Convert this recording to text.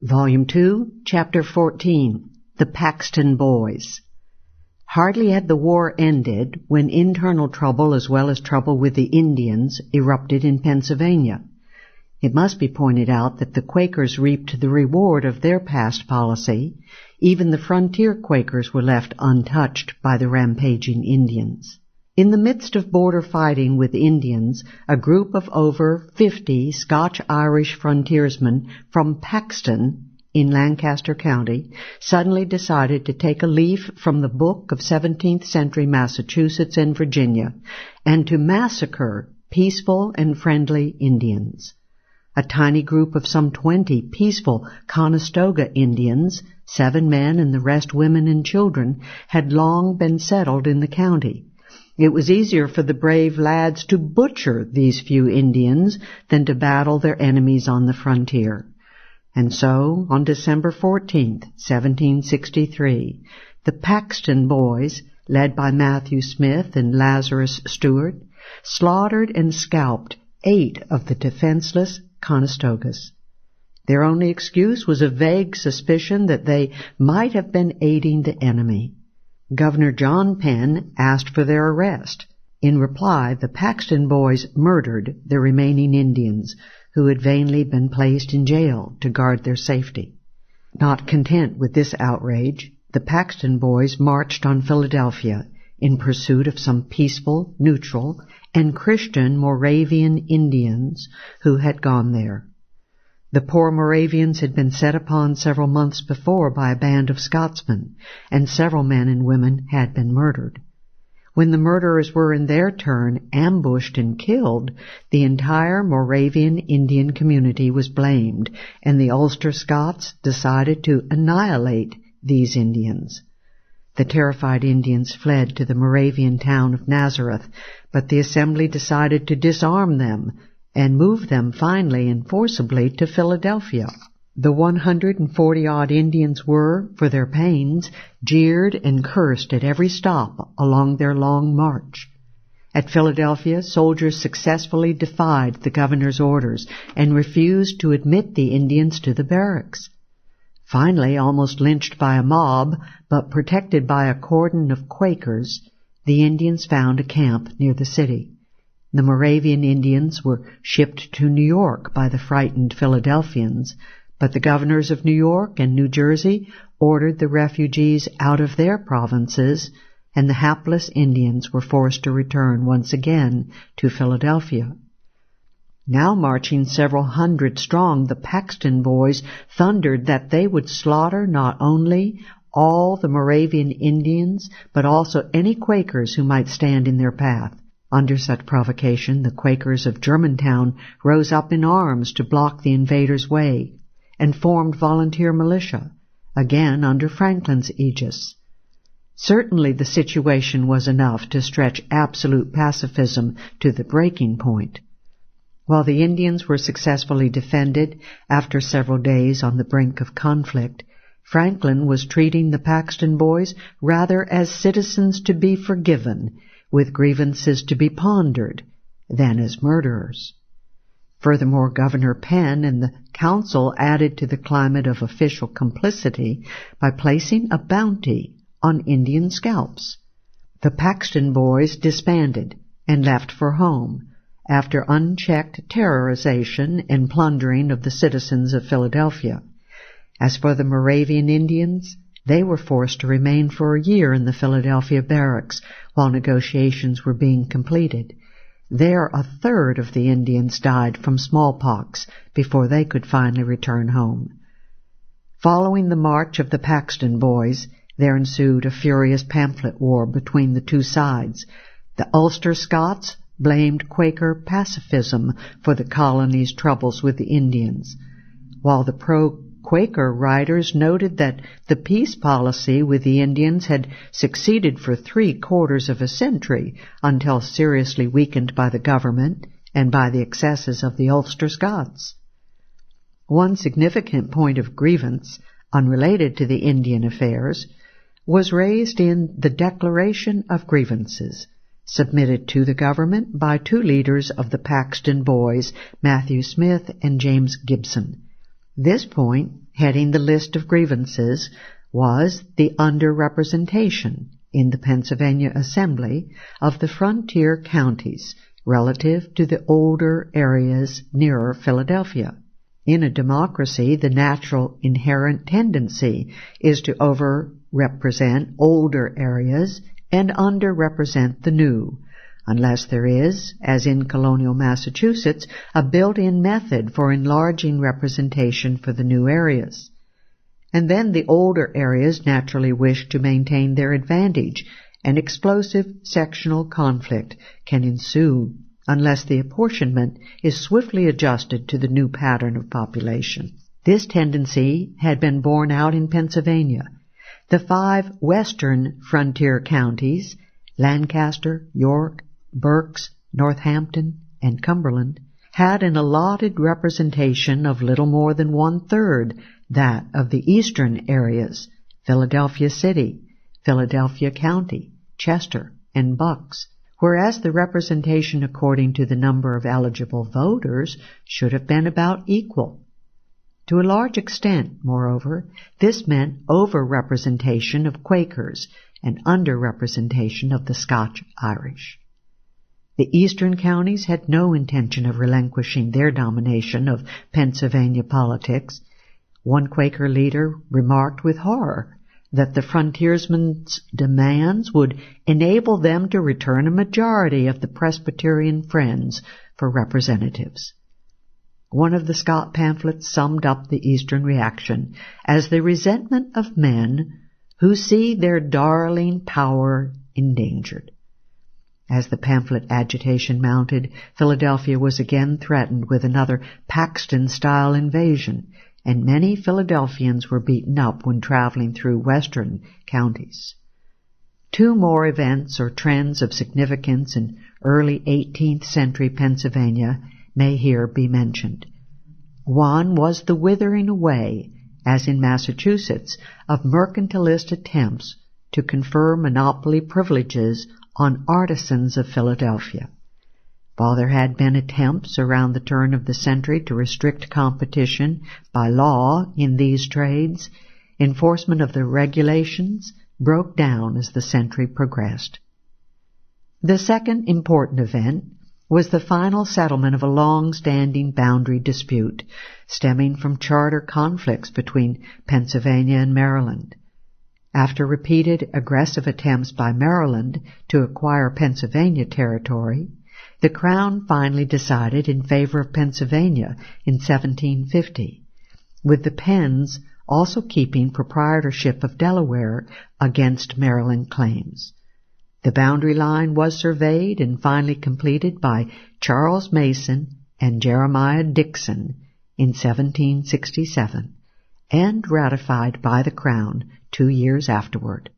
Volume 2, Chapter 14, The Paxton Boys. Hardly had the war ended when internal trouble as well as trouble with the Indians erupted in Pennsylvania. It must be pointed out that the Quakers reaped the reward of their past policy. Even the frontier Quakers were left untouched by the rampaging Indians. In the midst of border fighting with Indians, a group of over 50 Scotch-Irish frontiersmen from Paxton in Lancaster County suddenly decided to take a leaf from the book of 17th century Massachusetts and Virginia and to massacre peaceful and friendly Indians. A tiny group of some 20 peaceful Conestoga Indians, 7 men and the rest women and children, had long been settled in the county. It was easier for the brave lads to butcher these few Indians than to battle their enemies on the frontier. And so, on December 14th, 1763, the Paxton boys, led by Matthew Smith and Lazarus Stewart, slaughtered and scalped 8 of the defenseless Conestogas. Their only excuse was a vague suspicion that they might have been aiding the enemy. Governor John Penn asked for their arrest. In reply, the Paxton boys murdered the remaining Indians, who had vainly been placed in jail to guard their safety. Not content with this outrage, the Paxton boys marched on Philadelphia in pursuit of some peaceful, neutral, and Christian Moravian Indians who had gone there. The poor Moravians had been set upon several months before by a band of Scotsmen, and several men and women had been murdered. When the murderers were in their turn ambushed and killed, the entire Moravian Indian community was blamed, and the Ulster Scots decided to annihilate these Indians. The terrified Indians fled to the Moravian town of Nazareth, but the assembly decided to disarm them and move them finally and forcibly to Philadelphia. The 140-odd Indians were, for their pains, jeered and cursed at every stop along their long march. At Philadelphia, soldiers successfully defied the governor's orders and refused to admit the Indians to the barracks. Finally, almost lynched by a mob, but protected by a cordon of Quakers, the Indians found a camp near the city. The Moravian Indians were shipped to New York by the frightened Philadelphians, but the governors of New York and New Jersey ordered the refugees out of their provinces, and the hapless Indians were forced to return once again to Philadelphia. Now marching several hundred strong, the Paxton boys thundered that they would slaughter not only all the Moravian Indians, but also any Quakers who might stand in their path. Under such provocation, the Quakers of Germantown rose up in arms to block the invaders' way, and formed volunteer militia, again under Franklin's aegis. Certainly the situation was enough to stretch absolute pacifism to the breaking point. While the Indians were successfully defended after several days on the brink of conflict, Franklin was treating the Paxton boys rather as citizens to be forgiven, with grievances to be pondered, than as murderers. Furthermore, Governor Penn and the council added to the climate of official complicity by placing a bounty on Indian scalps. The Paxton boys disbanded and left for home after unchecked terrorization and plundering of the citizens of Philadelphia. As for the Moravian Indians, they were forced to remain for a year in the Philadelphia barracks while negotiations were being completed. There 1/3 of the Indians died from smallpox before they could finally return home. Following the march of the Paxton boys, there ensued a furious pamphlet war between the two sides. The Ulster Scots blamed Quaker pacifism for the colony's troubles with the Indians, while the pro-Quaker writers noted that the peace policy with the Indians had succeeded for 3/4 of a century until seriously weakened by the government and by the excesses of the Ulster Scots. One significant point of grievance, unrelated to the Indian affairs, was raised in the Declaration of Grievances, submitted to the government by 2 leaders of the Paxton boys, Matthew Smith and James Gibson. This point heading the list of grievances, was the underrepresentation in the Pennsylvania Assembly of the frontier counties relative to the older areas nearer Philadelphia. In a democracy, the natural inherent tendency is to overrepresent older areas and underrepresent the new, unless there is, as in colonial Massachusetts, a built-in method for enlarging representation for the new areas. And then the older areas naturally wish to maintain their advantage, and explosive sectional conflict can ensue unless the apportionment is swiftly adjusted to the new pattern of population. This tendency had been borne out in Pennsylvania. The 5 western frontier counties, Lancaster, York, Berks, Northampton, and Cumberland, had an allotted representation of little more than 1/3 that of the eastern areas, Philadelphia City, Philadelphia County, Chester, and Bucks, whereas the representation according to the number of eligible voters should have been about equal. To a large extent, moreover, this meant over-representation of Quakers and under-representation of the Scotch-Irish. The eastern counties had no intention of relinquishing their domination of Pennsylvania politics. One Quaker leader remarked with horror that the frontiersmen's demands would enable them to return a majority of the Presbyterian Friends for representatives. One of the Scott pamphlets summed up the Eastern reaction as the resentment of men who see their darling power endangered. As the pamphlet agitation mounted, Philadelphia was again threatened with another Paxton-style invasion, and many Philadelphians were beaten up when traveling through western counties. 2 more events or trends of significance in early 18th century Pennsylvania may here be mentioned. One was the withering away, as in Massachusetts, of mercantilist attempts to confer monopoly privileges on artisans of Philadelphia. While there had been attempts around the turn of the century to restrict competition by law in these trades, enforcement of the regulations broke down as the century progressed. The second important event was the final settlement of a long-standing boundary dispute stemming from charter conflicts between Pennsylvania and Maryland. After repeated aggressive attempts by Maryland to acquire Pennsylvania territory, the Crown finally decided in favor of Pennsylvania in 1750, with the Penns also keeping proprietorship of Delaware against Maryland claims. The boundary line was surveyed and finally completed by Charles Mason and Jeremiah Dixon in 1767, and ratified by the Crown 2 years afterward.